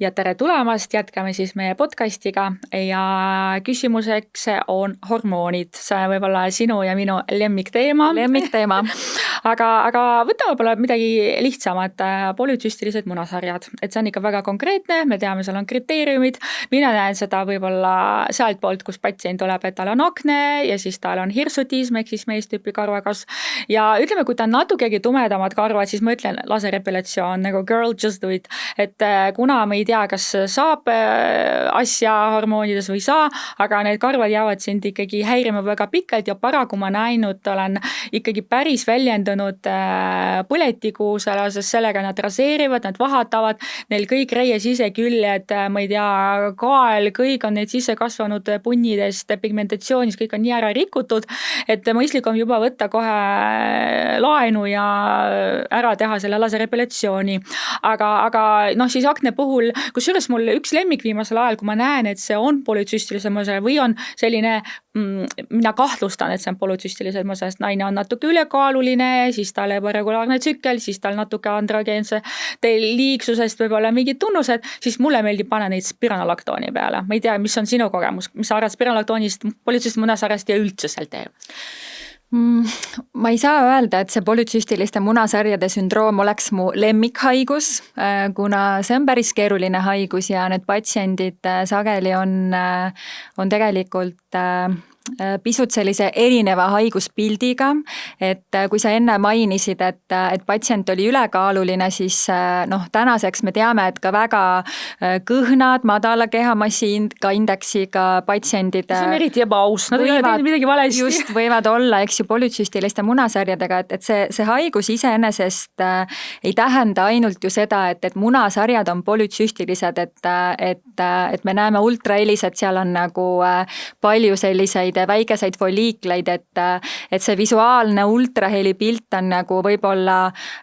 Ja tere tulemast, jätkame siis meie podcastiga ja küsimuseks on hormoonid. See on võib-olla sinu ja minu lemmikteema. aga võtame võib-olla midagi lihtsamat, polütsüstilised munasarjad. Et see on ikka väga konkreetne, me teame, seal on kriteeriumid. Mina näen seda võib-olla sealt poolt, kus patsient tuleb, et tal on akne ja siis tal on hirsutism ehk siis meestüüpi karvakas. Ja ütleme, kui ta on natukegi tumedamad karvad, siis ma ütlen laserepilatsioon, nagu girl, just do it. Et kuna me ei tea, kas saab asja hormoonides või ei saa, aga need karvad jäävad sind ikkagi häirima väga pikalt ja paraku ma näinud, olen ikkagi päris väljendunud põletigu seoses sellega, nad raseerivad, nad vahatavad, neil kõik reie siseküljed, ma ei tea, kael, kõik on need sisse kasvanud punnidest, pigmentatsioonis, kõik on nii ära rikutud, et mõistlik on juba võtta kohe laenu ja ära teha selle laserepilatsiooni. Aga noh, siis akne puhul, kusjuures mul üks lemmik viimasel ajal, kui ma näen, et see on polütsüstilise musar või on selline, mina kahtlustan, et see on polütsüstilise musar, sest naine on natuke ülekaaluline, siis tal jääb regulaarne tsükkel, siis tal natuke androgeense liigsusest võib-olla mingid tunnused, siis mulle meeldib panna neid spironolaktooni peale. Ma ei tea, mis on sinu kogemus, mis sa arvad spironolaktoonist, polütsüstilise munasarast ja üldse seal teeb? Ma ei saa öelda, et see polütsüstiliste munasarjade sündroom oleks mu lemmikhaigus, kuna see on päris keeruline haigus ja need patsiendid sageli on tegelikult pisut sellise erineva haiguspildiga, et kui sa enne mainisid, et patsient oli ülekaaluline, siis tänaseks me teame, et ka väga kõhnad, madala kehamassi indeksiga patsiendid see on eriti ebaaus, nad ei ole teinud midagi valesti. Just võivad olla, eks ju, polütsüstiliste munasarjadega, et see haigus iseenesest ei tähenda ainult ju seda, et munasarjad on polütsüstilised, et me näeme ultrahelis, et seal on nagu palju selliseid väikeseid foliikleid, et see visuaalne ultraheli pilt on nagu võib-olla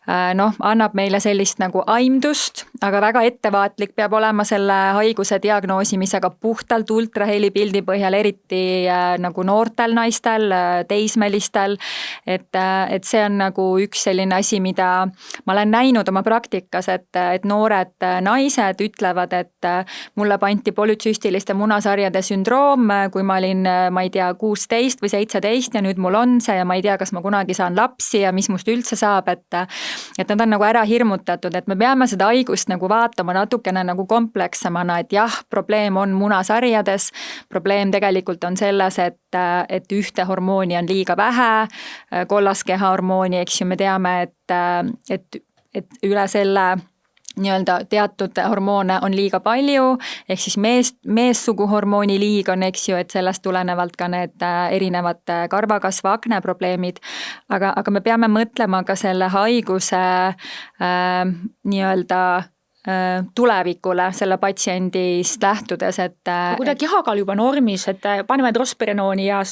annab meile sellist nagu aimdust, aga väga ettevaatlik peab olema selle haiguse diagnoosimisega puhtalt ultraheli pildi põhjal, eriti nagu noortel naistel, teismelistel, et see on nagu üks selline asi, mida ma olen näinud oma praktikas, et noored naised ütlevad, et mulle pandi polütsüstiliste munasarjade sündroom, kui ma olin, ma ei tea, 16 või 17 ja nüüd mul on see ja ma ei tea, kas ma kunagi saan lapsi ja mis must üldse saab, et nad on nagu ära hirmutatud, et me peame seda haigust nagu vaatama natukene nagu komplekssemana, et jah, probleem on munasarjades, probleem tegelikult on selles, et ühte hormooni on liiga vähe, kollaskeha hormooni, eks ju, me teame, et üle selle nii-öelda teatud hormoone on liiga palju, ehk siis meessuguhormooni liig on, eks ju, et sellest tulenevalt ka need erinevad karvakasva akne probleemid, aga me peame mõtlema ka selle haiguse nii-öelda tulevikule selle patsiendist lähtudes, et kui ta kehakaal juba normis, et paneme drospirenooni ja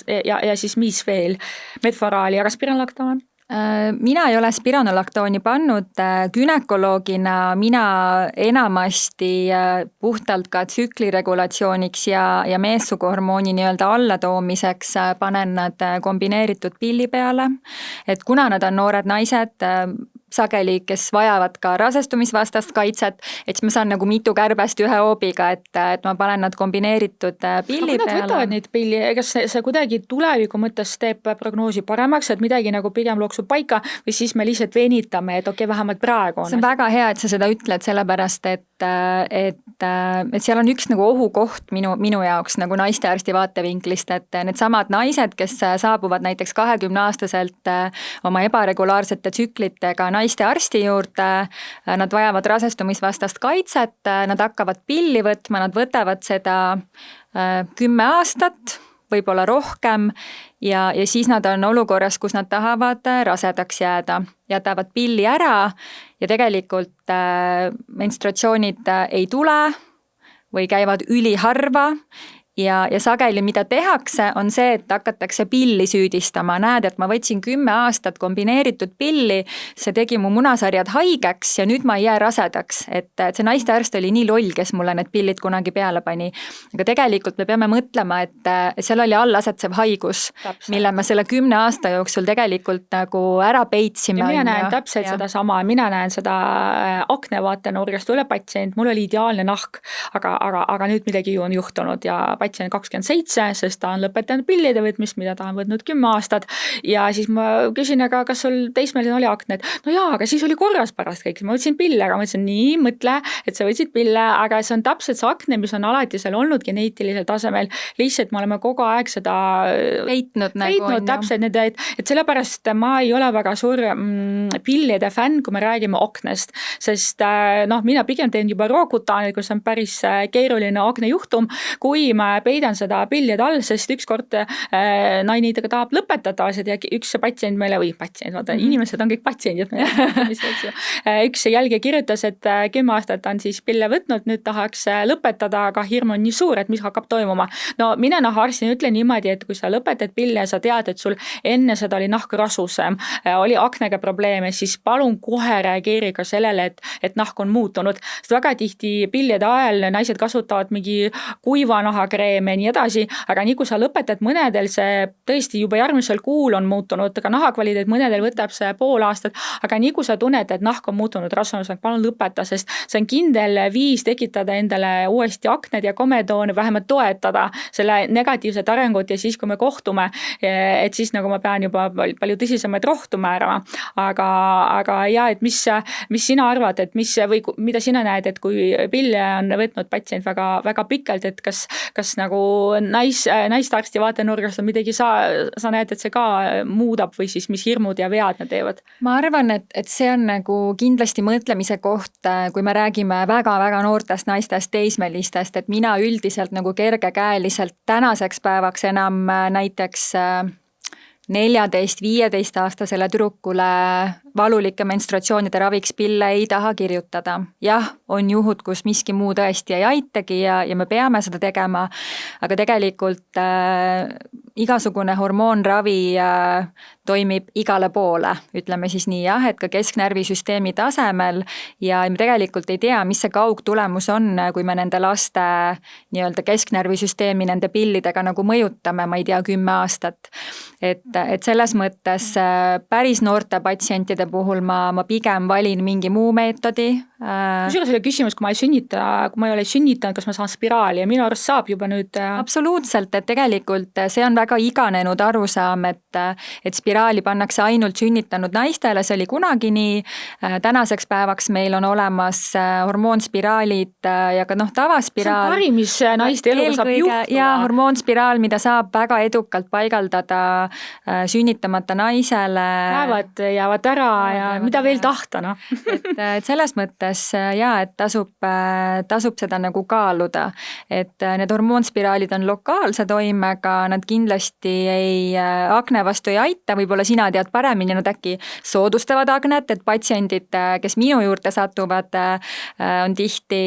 siis mis veel, metforaali, aga spironolaktoon? Mina ei ole spironolaktooni pannud, gynekoloogina mina enamasti puhtalt ka tsükliregulatsiooniks ja meessuguhormooni nii-öelda allatoomiseks panen nad kombineeritud pilli peale, et kuna nad on noored naised, sageli, kes vajavad ka rasestumisvastast kaitset, et siis ma saan nagu mitu kärbest ühe hoobiga, et ma panen nad kombineeritud pilli peale. Aga nad võtavad neid pilli, kas see kuidagi tuleviku mõttes teeb prognoosi paremaks, et midagi nagu pigem looksub paika või siis me lihtsalt venitame, et okei, vähemalt praegu on? See on väga hea, et sa seda ütled, sellepärast, et seal on üks nagu ohukoht minu jaoks nagu naistearsti vaatevinklist, et need samad naised, kes saabuvad näiteks 20-aastaselt oma ebaregulaarsete tsüklitega naiste arsti juurde, nad vajavad rasestumisvastast kaitset, nad hakkavad pilli võtma, nad võtavad seda 10 aastat, võib-olla rohkem ja siis nad on olukorras, kus nad tahavad rasedaks jääda, jätavad pilli ära ja tegelikult menstratsioonid ei tule või käivad üliharva ja sageli, mida tehakse, on see, et hakatakse pilli süüdistama. Näed, et ma võtsin 10 aastat kombineeritud pilli, see tegi mu munasarjad haigeks ja nüüd ma ei jää rasedaks. Et see naistearst oli nii loll, kes mulle need pillid kunagi peale pani. Aga tegelikult me peame mõtlema, et seal oli allasetsev haigus, mille me selle 10 aasta jooksul tegelikult nagu ära peitsime. Ja mina näen täpselt seda sama, mina näen seda akne vaatenurgast üle patsient, mul oli ideaalne nahk, aga nüüd midagi on juhtunud ja patsient 27, sest ta on lõpetanud pillide võtmist, mida ta on võtnud 10 aastat ja siis ma küsin, aga kas sul teismeline oli akne? No jaa, aga siis oli korras pärast kõik, ma võtsin pille, aga ma ütlesin nii, mõtle, et sa võtsid pille, aga see on täpselt see akne, mis on alati seal olnud geneetilisel tasemel, lihtsalt me oleme kogu aeg seda peitnud täpselt need, et sellepärast ma ei ole väga suur pillide fänn, kui me räägime aknest, sest mina pigem teen juba rookutaani, kus on päris keeruline aknejuhtum, kui ma peidan seda pillide all, sest ükskord naine tahab lõpetada asjad ja üks patsient meile, inimesed on kõik patsiendid, üks jälge kirjutas, et 10 aastat on siis pille võtnud, nüüd tahaks lõpetada, aga hirm on nii suur, et mis hakkab toimuma. No mine arstina ütle niimoodi, et kui sa lõpetad pille ja sa tead, et sul enne seda oli nahk rasusem, oli aknega probleeme, siis palun kohe reageeri ka sellele, et nahk on muutunud. Sest väga tihti pillide ajal naised kasutavad mingi kuiva nahakreeme ja nii edasi, aga nii kui sa lõpetad, mõnedel see tõesti juba järgmisel kuul on muutunud, aga nahakvaliteet mõnedel võtab see pool aastat, aga nii kui sa tunned, et nahk on muutunud rasusem, palun lõpeta, sest see on kindel viis tekitada endale uuesti akned ja komedoone, vähemalt toetada selle negatiivset arengut ja siis, kui me kohtume, et siis nagu ma pean juba palju tõsisemaid rohtu määrama. Aga ja, et mis sina arvad, et või mida sina näed, et kui pille on võtnud patsient väga, väga pikalt, et kas nagu naistarsti vaatenurgast on midagi sa näed, et see ka muudab või siis mis hirmud ja vead nad teevad? Ma arvan, et see on nagu kindlasti mõtlemise koht, kui me räägime väga-väga noortest naistest, teismelistest, et mina üldiselt nagu kergekäeliselt tänaseks päevaks enam näiteks 14-15 aastasele tüdrukule valulike menstruatsioonide raviks pille ei taha kirjutada. Jah, on juhud, kus miski muu tõesti ei aitagi ja me peame seda tegema, aga tegelikult igasugune hormoonravi toimib igale poole, ütleme siis nii jah, et ka kesknärvisüsteemi tasemel ja me tegelikult ei tea, mis see kaugtulemus on, kui me nende laste nii-öelda kesknärvisüsteemi nende pillidega nagu mõjutame, ma ei tea, 10 aastat. Et selles mõttes päris noorte patsientide puhul ma pigem valin mingi muu meetodi. Kusjuures oli küsimus, kui ma ei ole sünnitanud, kas ma saan spiraali ja minu arust saab juba nüüd. Absoluutselt, et tegelikult see on väga iganenud arusaam, et spiraali pannakse ainult sünnitanud naistele, see oli kunagi nii. Tänaseks päevaks meil on olemas hormoonspiraalid ja ka tavaspiraal. See on parim, mis naiste eluga saab juhtuda. Ja hormoonspiraal, mida saab väga edukalt paigaldada sünnitamata naisele. Päevad jäävad ära ja mida veel tahta, no? et selles mõttes et tasub seda nagu kaaluda, et need hormoonspiraalid on lokaalse toimega, nad kindlasti akne vastu ei aita, võib-olla sina tead paremini, nad äkki soodustavad aknet, et patsiendid, kes minu juurde satuvad, on tihti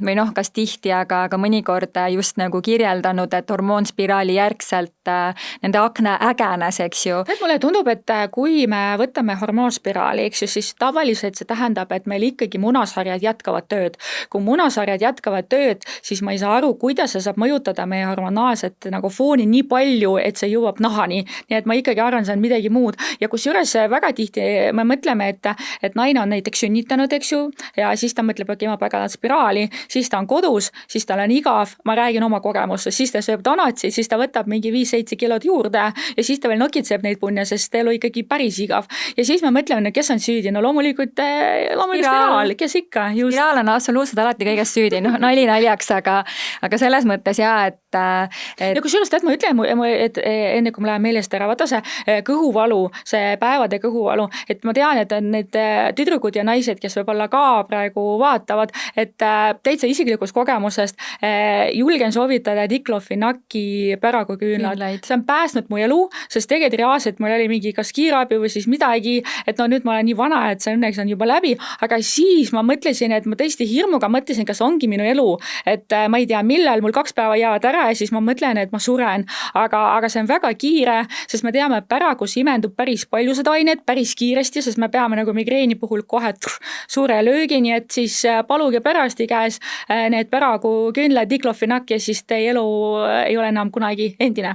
või kas tihti, aga mõnikord just nagu kirjeldanud, et hormoonspiraali järgselt nende akne ägenes, eks ju. Mulle tundub, et kui me võtame hormoonspiraali, eks ju, siis tavaliselt see tähendab, et meil ikkagi munasarjad jätkavad tööd. Kui munasarjad jätkavad tööd, siis ma ei saa aru, kuidas see saab mõjutada meie hormonaalset nagu fooni nii palju, et see jõuab nahani. Nii et ma ikkagi arvan, see on midagi muud. Ja kusjuures väga tihti me mõtleme, et naine on näiteks sünnitanud, eks ju, ja siis ta mõtleb, et ma pagan spiraali, siis ta on kodus, siis tal on igav, ma räägin oma kogemusse, siis ta sööb donatsi, siis ta võtab mingi 5-7 kilod juurde ja siis ta veel nokitseb neid punne, sest elu ikkagi päris igav. Ja siis me mõtleme, kes on süüdi, no loomulikult spiraal, kes ikka. Just. Spiraal on absoluutselt alati kõigest süüdi, nali naljaks, aga selles mõttes et ja kusjuures tead, ma ütlen, et enne kui ma lähen meelest ära, vaata see kõhuvalu, see päevade kõhuvalu, et ma tean, et need tüdrukud ja naised, kes võib-olla ka praegu vaatavad, et täitsa isiklikust kogemusest julgen soovitada diklofenaki pärakuküünlad. See on päästnud mu elu, sest tegelikult reaalselt mul oli mingi kas kiirabi või siis midagi, et no nüüd ma olen nii vana, et see õnneks on juba läbi, aga siis ma mõtlesin, et ma tõesti hirmuga mõtlesin, kas ongi minu elu, et ma ei tea, millal mul 2 päeva jäävad ära ja siis ma mõtlen, et ma suren, aga see on väga kiire, sest me teame, et päragus imendub päris palju seda ainet päris kiiresti, sest me peame nagu migreeni puhul kohe suure löögi, nii et siis paluge perearsti käes need päragu küünlad diklofenak ja siis teie elu ei ole enam kunagi endine.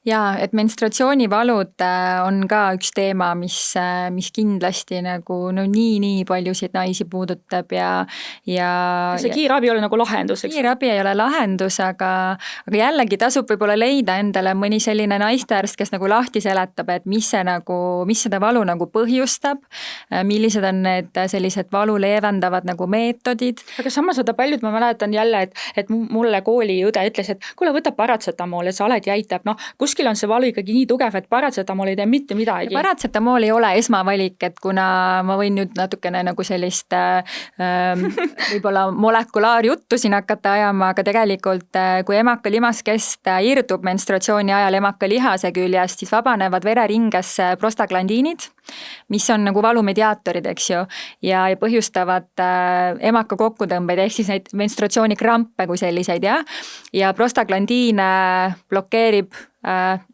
Jaa, et menstratsioonivalud on ka üks teema, mis kindlasti nagu no nii paljusid naisi puudutab ja see kiirabi ei ole nagu lahendus, eks? Kiirabi ei ole lahendus, aga jällegi tasub võib-olla leida endale mõni selline naistearst, kes nagu lahti seletab, et mis seda valu nagu põhjustab, millised on need sellised valu leevendavad nagu meetodid. Aga samas paljud, ma mäletan jälle, et mulle kooliõde ütles, et kuule, võta paratsetamool, et sa alati aitab, kuskil on see valu ikkagi nii tugev, et paratsetamool ei tee mitte midagi. Paratsetamool ei ole esmavalik, et kuna ma võin nüüd natukene nagu sellist võib-olla molekulaarjuttu siin hakata ajama, aga tegelikult kui emakalimaskest irdub menstratsiooni ajal emakalihase küljest, siis vabanevad vereringesse prostaglandiinid, mis on nagu valumediaatorid, eks ju, ja põhjustavad emaka kokkutõmbeid, ehk siis neid menstratsioonikrampe kui selliseid, ja prostaglandiine blokeerib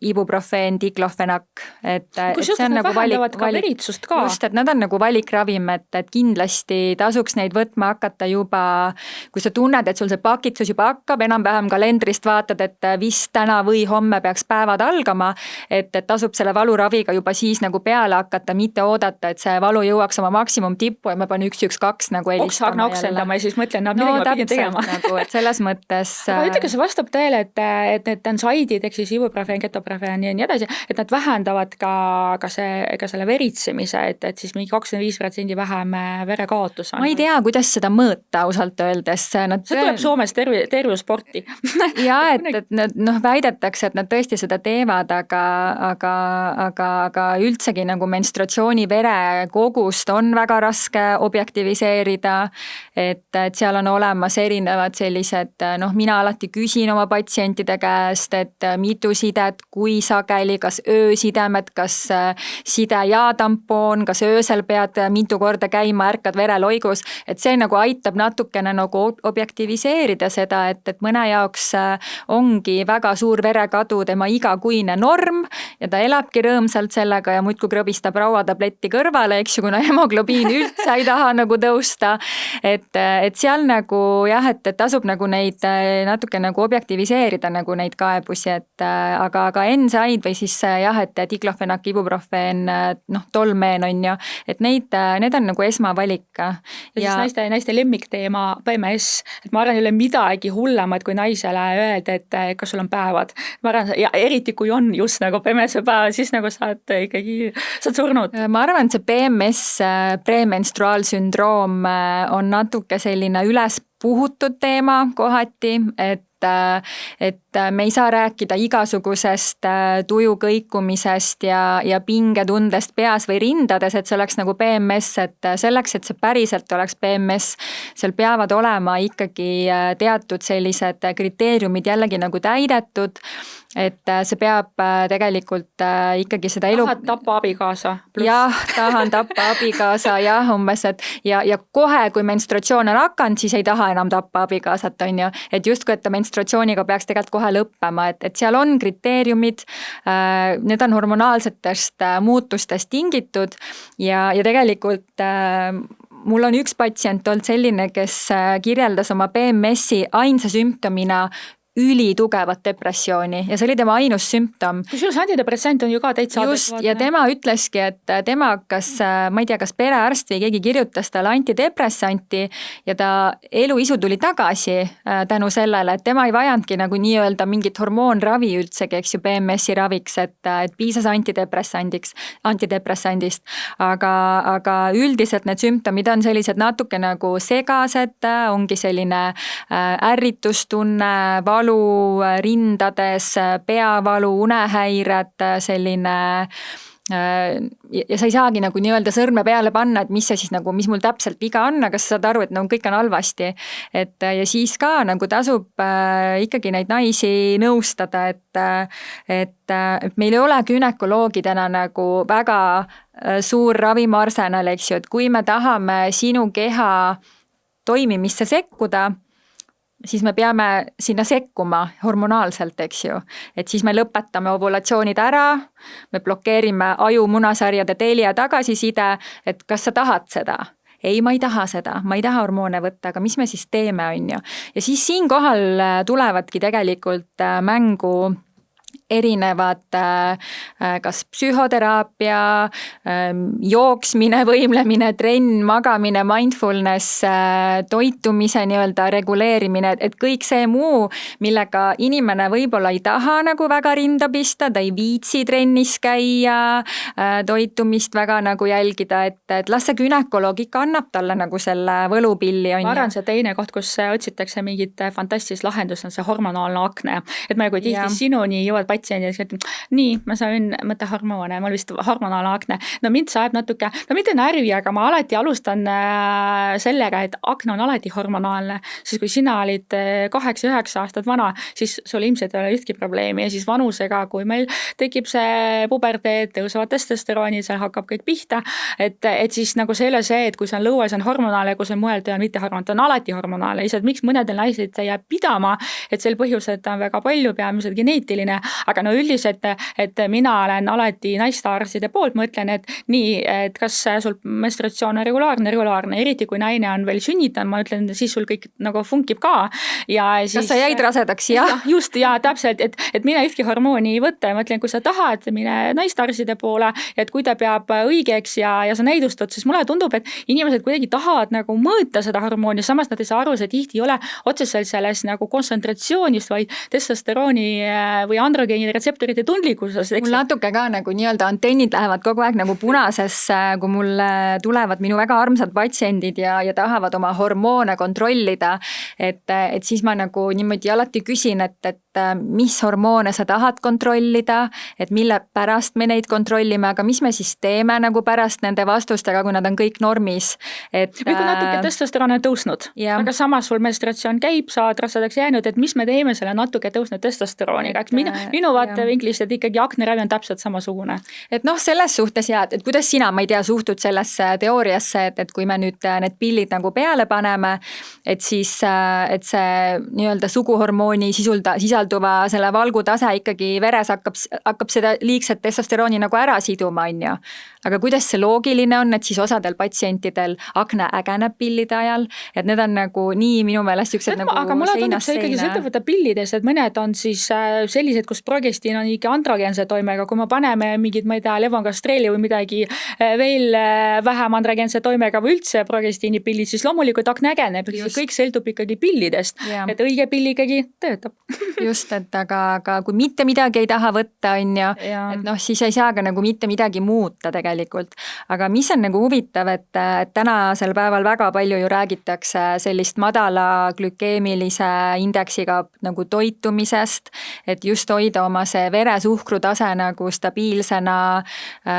ibuprofeen, diklofenak, et see on nagu veritsust ka. Just, et nad on nagu valikravim, et kindlasti tasuks neid võtma hakata juba, kui sa tunned, et sul see pakitsus juba hakkab, enam-vähem kalendrist vaatad, et vist täna või homme peaks päevad algama, et tasub selle valuraviga juba siis nagu peale hakata, mitte oodata, et see valu jõuaks oma maksimum tippu ja ma panen 112 nagu helistama. Oksendama ja siis mõtlen, midagi ma pidin tegema. Nagu, et selles mõttes aga ütle, kas see vastab tõele, et need tensaidid, eks siis ibuprofeen, ketoprofeen ja nii edasi, et nad vähendavad ka selle veritsemise, et siis mingi 25% vähem verekaotus on. Ma ei tea, kuidas seda mõõta ausalt öeldes. See tuleb Soomes terviusporti. Jaa, et väidetakse, et nad tõesti seda teevad, aga üldsegi nagu menstratsiooni verekogust on väga raske objektiviseerida, et seal on olemas erinevad sellised, mina alati küsin oma patsientide käest, et mitu sidet, kui sageli, kas öösidemed, kas side ja tampoon, kas öösel pead mitu korda käima, ärkad vereloigus, et see nagu aitab natukene nagu objektiviseerida seda, et mõne jaoks ongi väga suur verekadu tema igakuine norm ja ta elabki rõõmsalt sellega ja muudkui krõbistab rauatabletti kõrvale, eks ju, kuna hemoglobiin üldse ei taha nagu tõusta, et seal nagu jah, et tasub nagu neid natuke nagu objektiviseerida nagu neid kaebusi, et aga NSAID või siis jah, et diklofenak, ibuprofeen, tolmeen on ju, et need on nagu esmavalik. Ja siis naiste lemmikteema PMS, et ma arvan, ei ole midagi hullemat kui naisele öelda, et kas sul on päevad. Ma arvan, ja eriti kui on just nagu PMS päev, siis nagu saad surnud. Ma arvan, et see PMS, premenstruaalsündroom on natuke selline üles puhutud teema kohati, et me ei saa rääkida igasugusest tuju kõikumisest ja pingetundest peas või rindades, et see oleks nagu PMS, et selleks, et see päriselt oleks PMS, seal peavad olema ikkagi teatud sellised kriteeriumid jällegi nagu täidetud, et see peab tegelikult ikkagi seda elu... Tahad tappa abikaasa? Jah, tahan tappa abikaasa, jah, umbes, et ja kohe, kui menstratsioon on hakanud, siis ei taha enam tappa abikaasat, on ju, et justkui, et menstratsiooniga peaks tegelikult kohe lõppema, et seal on kriteeriumid, need on hormonaalsetest muutustest tingitud ja tegelikult mul on üks patsient olnud selline, kes kirjeldas oma PMS-i ainsa sümptomina ülitugevat depressiooni ja see oli tema ainus sümptom. Kusjuures antidepressant on ju ka täitsa just, ja tema ütleski, et tema kas, ma ei tea, kas perearst või keegi kirjutas talle antidepressanti ja ta eluisu tuli tagasi tänu sellele, et tema ei vajandki nagu nii-öelda mingit hormoonravi üldsegi, eks ju, PMS-i raviks, et piisas antidepressandist, aga üldiselt need sümptomid on sellised natuke nagu segased, ongi selline ärritustunne, valu rindades, peavalu, unehäired, selline ja sa ei saagi nagu nii-öelda sõrme peale panna, et mis see siis nagu, mis mul täpselt viga on, aga sa saad aru, et no kõik on halvasti. Et ja siis ka nagu tasub ikkagi neid naisi nõustada, et meil ei ole gümnakoloogidena nagu väga suur ravimarsenal, eks ju, et kui me tahame sinu keha toimimisse sekkuda, siis me peame sinna sekkuma hormonaalselt, eks ju. Et siis me lõpetame ovulatsioonid ära, me blokeerime aju munasarjade telje tagasiside, et kas sa tahad seda? Ei, ma ei taha seda, ma ei taha hormoone võtta, aga mis me siis teeme, on ju. Ja siis siinkohal tulevadki tegelikult mängu erinevad kas psühhoteraapia, jooksmine, võimlemine, trenn, magamine, mindfulness, toitumise nii-öelda reguleerimine, et kõik see muu, millega inimene võib-olla ei taha nagu väga rinda pista, ta ei viitsi trennis käia, toitumist väga nagu jälgida, et las see gümnakoloog ikka annab talle nagu selle võlupilli. Ma arvan, see teine koht, kus otsitakse mingit fantastilist lahendust, on see hormonaalne akne. Et ma kui tihti sinuni jõuad patsiendid, nii, ma sain mõtte hormoone, mul vist hormonaalne akne. No mind saab natuke, no mitte närvi, aga ma alati alustan sellega, et akne on alati hormonaalne. Siis kui sina olid 8-9 aastat vana, siis sul ilmselt ei ole ühtki probleemi ja siis vanusega, kui meil tekib see puberteed, tõusevad testosterooni, seal hakkab kõik pihta, et siis nagu see ei ole see, et kui see on lõues, on hormonaalne, kui see on mujal, ta on mitte hormonaalne, ta on alati hormonaalne. Lihtsalt miks mõnedel naised jääb pidama, et sel põhjused on väga palju, peamiselt geneetiline, aga no üldiselt, et mina olen alati naistearstide poolt, ma ütlen, et nii, et kas sul menstratsioon on regulaarne, eriti kui naine on veel sünnitanud, ma ütlen, siis sul kõik nagu funkib ka. Ja siis, kas sa jäid rasedaks? Jah. Just, ja täpselt, et mine ühtki hormooni ei võtta ja ma ütlen, kui sa tahad, mine naistearstide poole, et kui ta peab õigeks ja sa näidustad, siis mulle tundub, et inimesed kuidagi tahavad nagu mõõta seda hormooni, samas nad ei saa aru, see tihti ei ole otseselt selles nagu kontsentratsioonist, vaid testosterooni või androgeeni retseptorite tundlikkuses. Mul natuke ka nagu nii-öelda antennid lähevad kogu aeg nagu punasesse, kui mul tulevad minu väga armsad patsiendid ja tahavad oma hormoone kontrollida, et siis ma nagu niimoodi alati küsin, et mis hormoone sa tahad kontrollida, et mille pärast me neid kontrollime, aga mis me siis teeme nagu pärast nende vastustega, kui nad on kõik normis. Või kui natuke testosteroon on tõusnud, aga samas sul menstratsioon käib, sa oled rasedaks jäänud, et mis me teeme selle natuke tõusnud testosterooniga, et minu vaatevinklist, et ikkagi akneravi on täpselt samasugune. Et noh, selles suhtes ja, et kuidas sina, ma ei tea, suhtud sellesse teooriasse, et kui me nüüd need pillid nagu peale paneme, et siis, et see nii-öelda suguhormooni sisalduva selle valgutase ikkagi veres hakkab seda liigset testosterooni nagu ära siduma, on ju. Aga kuidas see loogiline on, et siis osadel patsientidel akne ägeneb pillide ajal, et need on nagu nii minu meelest üksed nagu aga mulle tundub see ikkagi sõltuvalt pillides, et mõned on siis sellised, kus progestiin on ikka androgeense toimega, kui me paneme mingid, ma ei tea, levongastreeli või midagi veel vähem androgeense toimega või üldse progestiini pillid, siis loomulikult akne ägeneb, kõik sõltub ikkagi pillidest, et õige pill ikkagi töötab. Just, et aga kui mitte midagi ei taha võtta, on ju, et noh, siis ei saa ka nagu mitte midagi muuta tegelikult. Aga mis on nagu huvitav, et tänasel päeval väga palju ju räägitakse sellist madala glükeemilise indeksiga nagu toitumisest, et just hoida oma see veresuhkru tase nagu stabiilsena,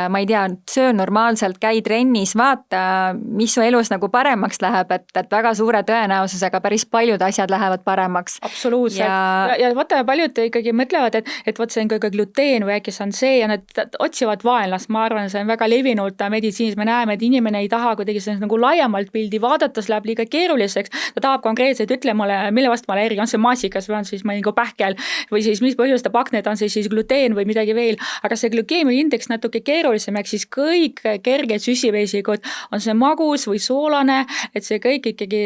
ma ei tea, söö normaalselt, käi trennis, vaata, mis su elus nagu paremaks läheb, et väga suure tõenäosusega päris paljud asjad lähevad paremaks. Absoluutselt. Ja vaata, paljud ikkagi mõtlevad, et vot see on ka gluteen või äkki see on see ja nad otsivad vaenlast, ma arvan, see on väga levinud meditsiinis, me näeme, et inimene ei taha kuidagi nagu laiemalt pildi vaadata, see läheb liiga keeruliseks, ta tahab konkreetselt ütle mulle, mille vastu ma allergia, on see maasikas või on siis ma nagu pähkel või siis mis põhjustab aknet, on see siis gluteen või midagi veel, aga see glükeemiline indeks natuke keerulisem, ehk siis kõik kerged süsivesikud, on see magus või soolane, et see kõik ikkagi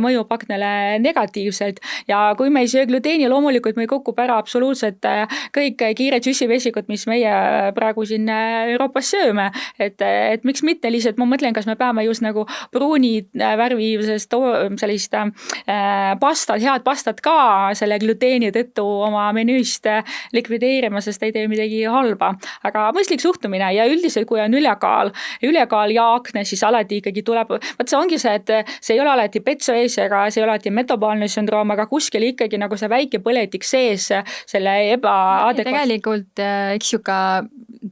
mõjub aknele negatiivselt ja kui me ei söö gluteeni, loomulikult meil kukub ära absoluutselt kõik kiired süsivesikud, mis meie praegu siin Euroopas sööme, et miks mitte lihtsalt, ma mõtlen, kas me peame just nagu pruuni värvisest sellist pastat, head pastat ka selle gluteeni tõttu oma menüüst likvideerima, sest ei tee midagi halba. Aga mõistlik suhtumine ja üldiselt, kui on ülekaal ja akne, siis alati ikkagi tuleb, vaat see ongi see, et see ei ole alati petsu ees ega see ei ole alati metabaalne sündroom, aga kuskil ikkagi nagu see väike põletik sees selle ebaadekvaatse. Tegelikult, eks ju ka,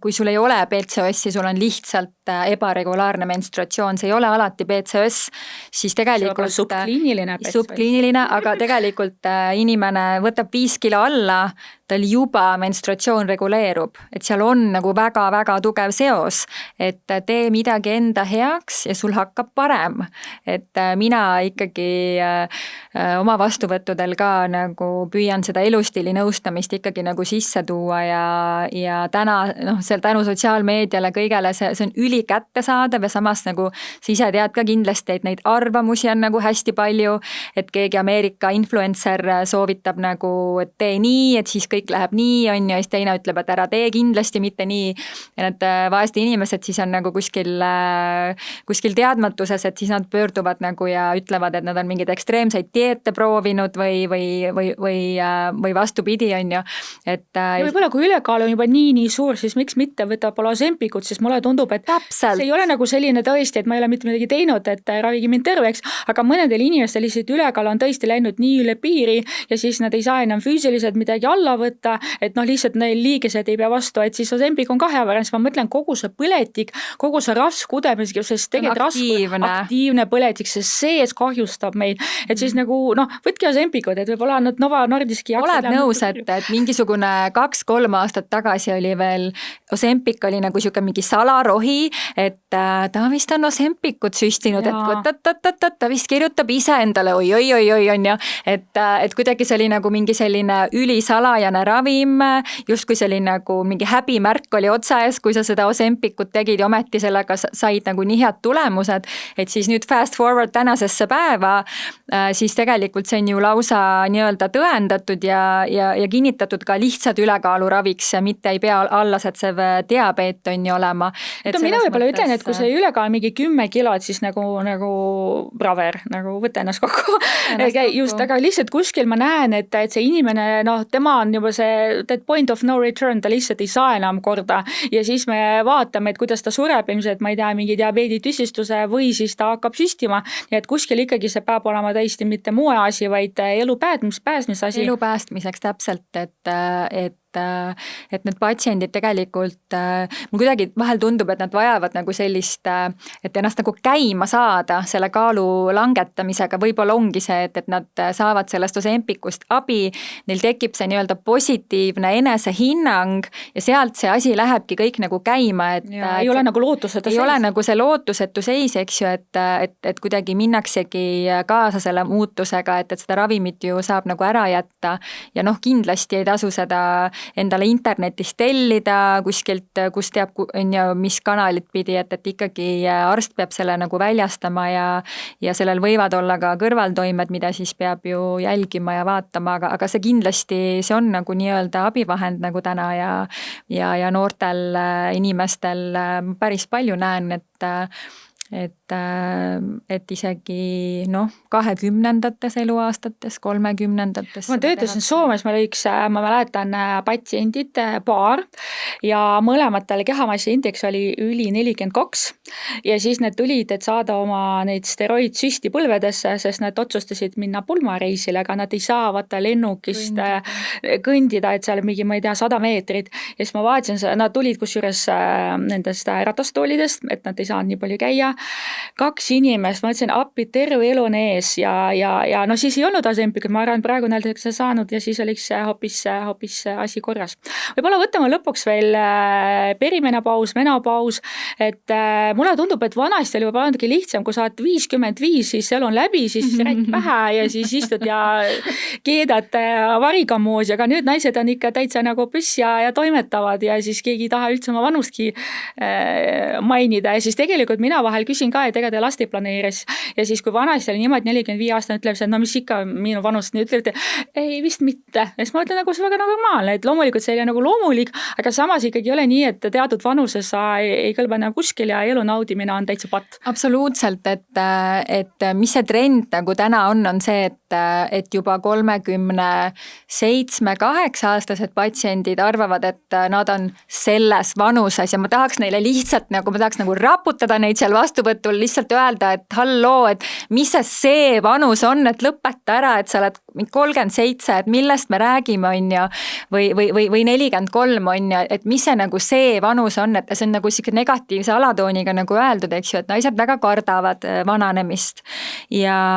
kui sul ei ole PCOS-i, sul on lihtsalt ebaregulaarne menstruatsioon, see ei ole alati PCOS, siis tegelikult subkliiniline, aga tegelikult inimene võtab 5 kilo alla, tal juba menstruatsioon reguleerub, et seal on nagu väga-väga tugev seos, et tee midagi enda heaks ja sul hakkab parem. Et mina ikkagi oma vastuvõttudel ka nagu püüan seda elustiili nõustamist ikkagi nagu sisse tuua ja täna seal tänu sotsiaalmeediale kõigele see on ülikättesaadav ja samas nagu sa ise tead ka kindlasti, et neid arvamusi on nagu hästi palju, et keegi Ameerika influencer soovitab nagu, et tee nii, et siis kõik läheb nii, on ju, ja siis teine ütleb, et ära tee kindlasti mitte nii. Ja need vaeste inimesed siis on nagu kuskil teadmatuses, et siis nad pöörduvad nagu ja ütlevad, et nad on mingeid ekstreemseid dieete proovinud või vastupidi, on ju. Ja võib-olla kui ülekaal on juba nii suur, siis miks mitte võtab Ozempikut, siis mulle tundub, et täpselt. See ei ole nagu selline tõesti, et ma ei ole mitte midagi teinud, et ravigi mind terveks, aga mõnedel inimestel lihtsalt ülekaal on tõesti läinud nii üle piiri ja siis nad ei saa enam füüsiliselt midagi alla võtta, et lihtsalt neil liigesed ei pea vastu, et siis Ozempik on ka hea variant, ma mõtlen kogu see põletik, kogu see raskude, sest tegelikult aktiivne põletik, sest sees kahjustab meid, et siis nagu võtke Ozempikut, et võib-olla nad Novo Nordiski oled nõus, et mingisugune 2-3 aastat tagasi oli veel, Ozempik oli nagu siuke mingi salarohi, et ta vist on Ozempikut süstinud, et ta vist kirjutab ise endale oi, on ju, et kuidagi see oli nagu mingi selline ülisalajane ravim, justkui see oli nagu mingi häbimärk oli otsa ees, kui sa seda Ozempikut tegid ja ometi sellega said nagu nii head tulemused, et siis nüüd fast forward tänasesse päeva, siis tegelikult see on ju lausa nii-öelda tõendatud ja kinnitatud ka lihtsalt ülekaaluraviks, mitte ei pea allasetsev diabeet on ju olema. Mina võib-olla ütlen, et kui see ülekaal mingi 10 kilot, siis nagu braver, nagu võta ennast kokku. Just, aga lihtsalt kuskil ma näen, et see inimene, tema on juba see point of no return, ta lihtsalt ei saa enam korda ja siis me vaatame, et kuidas ta sureb ilmselt, ma ei tea, mingi diabeeditüsistuse või siis ta hakkab süstima, nii et kuskil ikkagi see peab olema tõesti mitte muu asi, vaid elu päästmise asi. Elu päästmiseks täpselt, et need patsiendid tegelikult, mul kuidagi vahel tundub, et nad vajavad nagu sellist, et ennast nagu käima saada selle kaalu langetamisega, võib-olla ongi see, et nad saavad sellest Ozempikust abi, neil tekib see nii-öelda positiivne enesehinnang ja sealt see asi lähebki kõik nagu käima, et ei ole nagu lootusetu seis. Ei ole nagu see lootusetu seis, eks ju, et kuidagi minnaksegi kaasa selle muutusega, et seda ravimit ju saab nagu ära jätta ja kindlasti ei tasu seda endale internetist tellida kuskilt, kus teab, mis kanalit pidi, et ikkagi arst peab selle nagu väljastama ja sellel võivad olla ka kõrvaltoimed, mida siis peab ju jälgima ja vaatama, aga see kindlasti, see on nagu nii-öelda abivahend nagu täna ja noortel inimestel päris palju näen, et isegi 20-ndates eluaastates, 30-ndates. Ma töötasin Soomes, ma mäletan patsiendid paar ja mõlematel kehamassi indeks oli üli 42 ja siis need tulid, et saada oma neid steroidsüsti põlvedesse, sest nad otsustasid minna pulmareisile, aga nad ei saa vaata lennukist kõndida, et seal mingi, ma ei tea, 100 meetrit ja siis ma vaatasin, nad tulid kusjuures nendest ratastoolidest, et nad ei saanud nii palju käia. 2 inimest, ma ütlesin appi terve elu on ees ja siis ei olnud Ozempikut, ma arvan, praegu näiteks saanud ja siis oliks hoopis asi korras. Võib-olla võtame lõpuks veel perimenopaus, menopaus, et mulle tundub, et vanasti oli võib-olla natuke lihtsam, kui sa oled 55, siis elu on läbi, siis räägid pähe ja siis istud ja keedad varigamoosi, aga nüüd naised on ikka täitsa nagu püss ja toimetavad ja siis keegi ei taha üldse oma vanustki mainida ja siis tegelikult mina vahel küsin ka, et ega te lasti planeeris ja siis kui vanasti oli niimoodi 45 aastane ütleb see, et mis ikka minu vanust, nii ütlete, ei vist mitte. Ja siis ma ütlen nagu see väga normaalne, et loomulikult see oli nagu loomulik, aga samas ikkagi ei ole nii, et teatud vanuses sa ei kõlba enam kuskil ja elu naudimine on täitsa patt. Absoluutselt, et mis see trend nagu täna on see, et juba 37-8 aastased patsiendid arvavad, et nad on selles vanuses ja ma tahaks neile lihtsalt ma tahaks nagu raputada neid seal vastu vastuvõtul lihtsalt öelda, et halloo, et mis see vanus on, et lõpeta ära, et sa oled 37, et millest me räägime, on ju, või 43 on ju, et mis see nagu see vanus on, et see on nagu siuke negatiivse alatooniga nagu öeldud, eks ju, et naised väga kardavad vananemist. Ja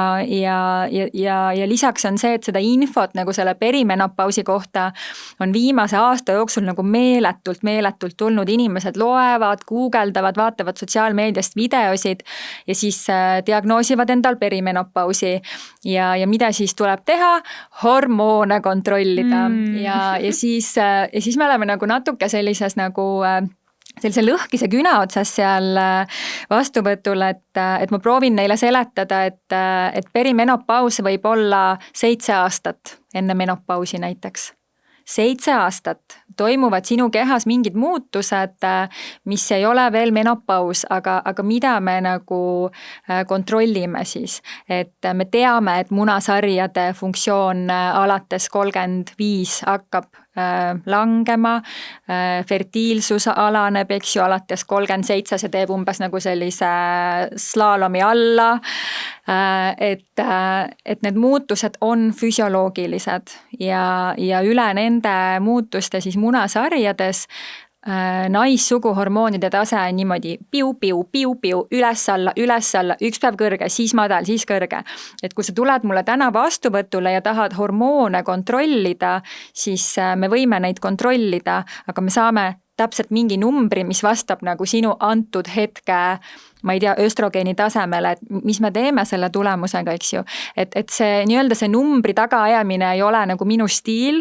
lisaks on see, et seda infot nagu selle perimenopausi kohta on viimase aasta jooksul nagu meeletult tulnud, inimesed loevad, guugeldavad, vaatavad sotsiaalmeediast videosid ja siis diagnoosivad endal perimenopausi ja mida siis tuleb teha? Hormoone kontrollida ja siis me oleme nagu natuke sellises nagu sellise lõhkise küna otsas seal vastuvõtul, et ma proovin neile seletada, et perimenopaus võib olla 7 aastat enne menopausi näiteks. 7 aastat toimuvad sinu kehas mingid muutused, mis ei ole veel menopaus, aga mida me nagu kontrollime siis. Et me teame, et munasarjade funktsioon alates 35 hakkab langema, fertiilsus alaneb, eks ju, alates 37, see teeb umbes nagu sellise slaalomi alla, et need muutused on füsioloogilised ja üle nende muutuste siis munasarjades naissuguhormoonide tase on niimoodi piu, üles-alla, üks päev kõrge, siis madal, siis kõrge. Et kui sa tuled mulle täna vastuvõtule ja tahad hormoone kontrollida, siis me võime neid kontrollida, aga me saame täpselt mingi numbri, mis vastab nagu sinu antud hetke, ma ei tea, östrogeeni tasemele, et mis me teeme selle tulemusega, eks ju. Et see nii-öelda see numbri tagaajamine ei ole nagu minu stiil.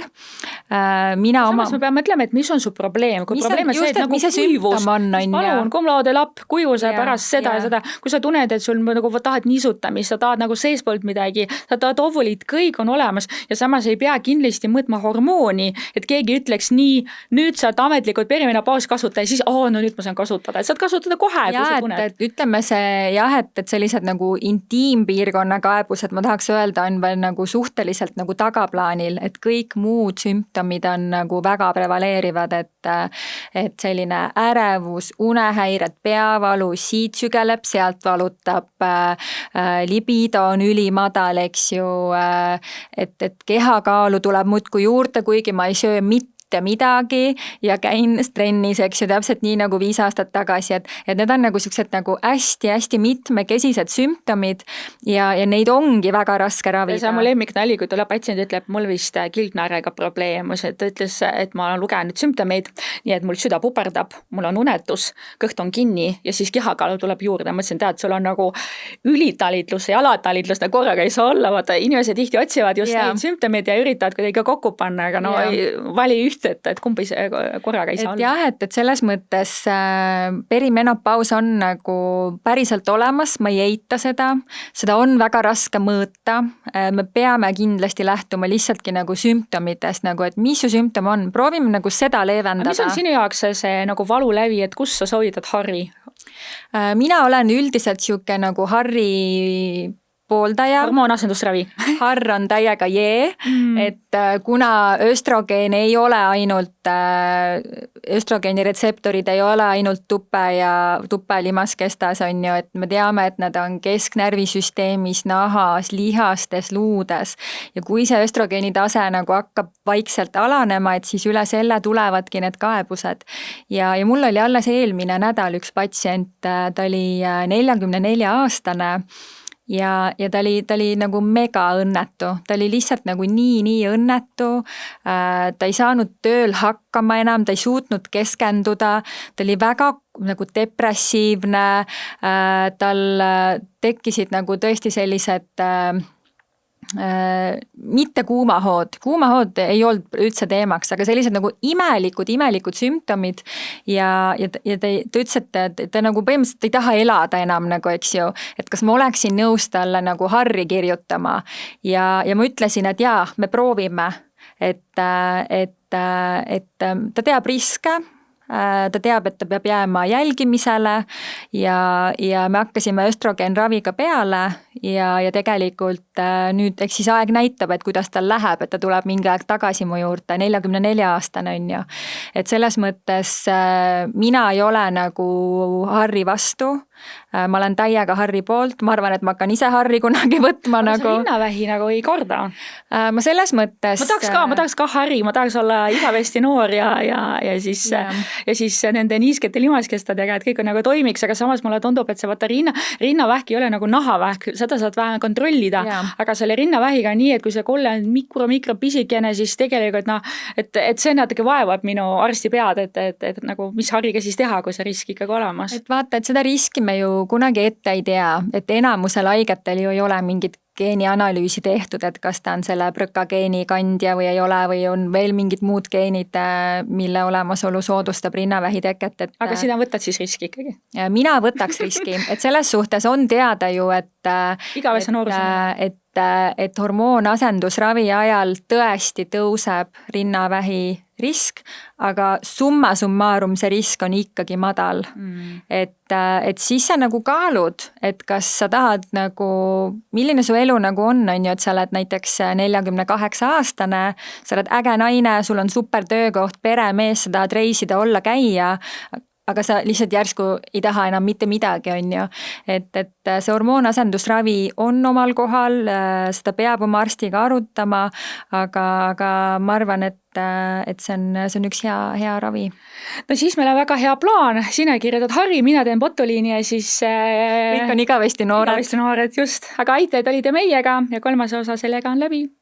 Samas me peame mõtlema, et mis on su probleem. Kui probleem on see, et nagu kuivus, palun, cum laude lapp, kuivuse pärast seda ja seda. Kui sa tunned, et sul nagu tahad nisutamist, sa tahad nagu seespoolt midagi, sa tahad ovulid, kõik on olemas ja samas ei pea kindlasti mõõtma hormooni, et keegi ütleks nii, nüüd saad ametlikult perimenopaus kasutada ja siis, no nüüd ma saan kasutada. Et saad kasutada kohe, kui sa tunned. Ütleme see jah, et sellised nagu intiimpiirkonna kaebused, ma tahaks öelda, on veel nagu suhteliselt nagu tagaplaanil, et kõik muud sümptomid on nagu väga prevaleerivad, et selline ärevus, unehäired, peavalu, siit sügeleb, sealt valutab, libido on ülimadal, eks ju, et kehakaalu tuleb muudkui juurde, kuigi ma ei söö mitte midagi ja käin trennis, eks ju, täpselt nii nagu 5 aastat tagasi, et need on nagu sellised nagu hästi mitmekesised sümptomid ja neid ongi väga raske ravida. See on mu lemmiknali, kui tuleb patsient ütleb, mul vist kildnaarega probleem, ta ütles, et ma olen lugenud sümptomeid, nii et mul süda puperdab, mul on unetus, kõht on kinni ja siis kehakaalu tuleb juurde. Ma mõtlesin, tead, sul on nagu ülitalitlus ja alatalitlus, korraga ei saa olla, vaata, inimesed tihti otsivad just neid sümptomeid ja üritavad kuidagi kokku panna, aga vali üht, et kumbi see korraga ei saa olla. Jah, et selles mõttes perimenopaus on nagu päriselt olemas, ma ei eita seda on väga raske mõõta, me peame kindlasti lähtuma lihtsaltki nagu sümptomitest, nagu et mis su sümptom on, proovime nagu seda leevendada. Mis on sinu jaoks see nagu valulävi, et kus sa soovitad Harri? Mina olen üldiselt siuke nagu Harri pooldaja. Hormoonasendusravi. Harr on täiega et kuna östrogeen ei ole ainult, östrogeeni retseptorid ei ole ainult tupe ja limaskestas on ju, et me teame, et nad on kesknärvisüsteemis, nahas, lihastes, luudes ja kui see östrogeeni tase nagu hakkab vaikselt alanema, et siis üle selle tulevadki need kaebused. Ja mul oli alles eelmine nädal üks patsient, ta oli 44-aastane ja ta oli nagu mega õnnetu, ta oli lihtsalt nagu nii õnnetu, ta ei saanud tööl hakkama enam, ta ei suutnud keskenduda, ta oli väga nagu depressiivne, tal tekkisid nagu tõesti sellised mitte kuumahood ei olnud üldse teemaks, aga sellised nagu imelikud sümptomid ja ta ütles, et ta nagu põhimõtteliselt ei taha elada enam nagu, eks ju, et kas ma oleksin nõus talle nagu Harri kirjutama ja ma ütlesin, et jaa, me proovime, et ta teab riske, ta teab, et ta peab jääma jälgimisele ja me hakkasime östrogeenraviga peale ja tegelikult nüüd eks siis aeg näitab, et kuidas tal läheb, et ta tuleb mingi aeg tagasi mu juurde, 44-aastane on ju. Et selles mõttes mina ei ole nagu Harri vastu, ma olen täiega Harri poolt, ma arvan, et ma hakkan ise Harri kunagi võtma aga nagu. sa rinnavähi nagu ei karda? Ma selles mõttes. Ma tahaks ka Harri, ma tahaks olla igavesti noor ja siis nende niiskete limaskestadega, et kõik on nagu toimiks, aga samas mulle tundub, et see vaata rinnavähk ei ole nagu nahavähk, seda saad vähe kontrollida, aga selle rinnavähiga on nii, et kui see kolle on mikro pisikene, siis tegelikult et see natuke vaevab minu arsti pead, et nagu mis Harriga siis teha, kui see risk ikkagi olemas. Et vaata, et seda riski me ju kunagi ette ei tea, et enamusel haigetel ju ei ole mingit geenianalüüsi tehtud, et kas ta on selle brõka geeni kandja või ei ole või on veel mingid muud geenid, mille olemasolu soodustab rinnavähi teket. Aga sina võtad siis riski ikkagi? Mina võtaks riski, et selles suhtes on teada ju, igavese noorusena. Et hormoonasendusravi ajal tõesti tõuseb rinnavähi risk, aga summa summarum see risk on ikkagi madal. Et siis sa nagu kaalud, et kas sa tahad nagu, milline su elu nagu on ju, et sa oled näiteks 48-aastane, sa oled äge naine, sul on super töökoht, pere, mees, sa tahad reisida, olla, käia, aga sa lihtsalt järsku ei taha enam mitte midagi, on ju. Et see hormoonasendusravi on omal kohal, seda peab oma arstiga arutama, aga ma arvan, et see on üks hea ravi. No siis meil on väga hea plaan, sina kirjutad Harri, mina teen botuliini ja siis kõik on igavesti noored. Just, aga aitäh, et olite meiega ja 3. osa sellega on läbi.